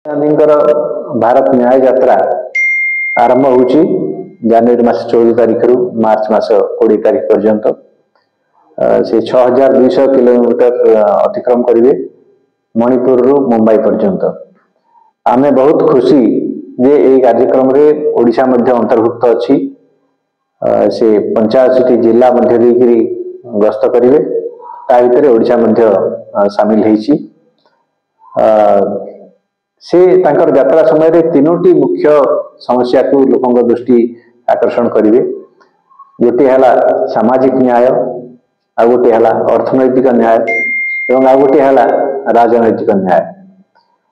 गांधीଙ୍କର भारत न्याय यात्रा आरंभ होची जनवरी मास 14 तारिख रु मार्च मास 20 तारिख पर्यंत से 6200 किलोमीटर अतिक्रम करेंगे मणिपुर रु मुंबई पर्यंत। आमे बहुत खुशी जे ये कार्यक्रम रे ओडिशा मध्य अंतर्भुक्त अच्छी से 85 जिला मध्य देकरी गस्त करेंगे ता भितर ओडिशा मध्य शामिल होईची। से तांकर यात्रा समय रे तीनोटी मुख्य समस्या को लोकों दृष्टि आकर्षण करेंगे। गोटे है सामाजिक न्याय, आ गोटे है अर्थनैतिक न्याय एवं आ गोटे है राजनैतिक न्याय।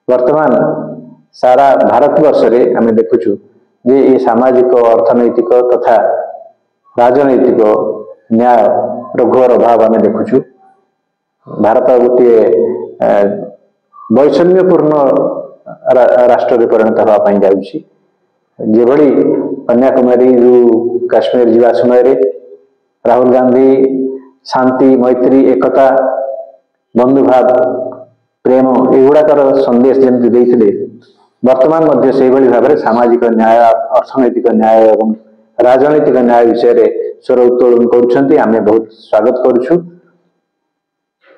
वर्तमान सारा भारतवर्ष रे आमे देखुछु जे ये सामाजिक अर्थनैतिक तथा राजनैतिक न्याय घोर अभाव आमे देखुछु। भारत गोटे वैषम्यपूर्ण राष्ट्र परिणत होगापी जाऊँगी। जेभली कन्याकुमारी काश्मीर जीवा समय राहुल गांधी शांति मैत्री एकता बंधुभाव प्रेम युवाकर संदेश जमी देते वर्तमान मध्य से भाव में सामाजिक न्याय अर्थनैतिक न्याय और राजनैतिक न्याय विषय में स्वर उत्तोलन करुँच। आम बहुत स्वागत करुँ।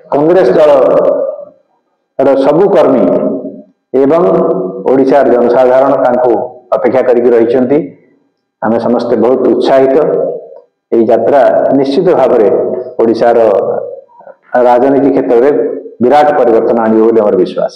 कांग्रेस दल सबु कर्मी एवं ओडिशार जनसाधारण तांको अपेक्षा करिक रही। आमे समस्ते बहुत उत्साहित। यह यात्रा निश्चित भाव में ओडिशार राजनीति क्षेत्र में विराट परिवर्तन आनिब बोली हमर विश्वास।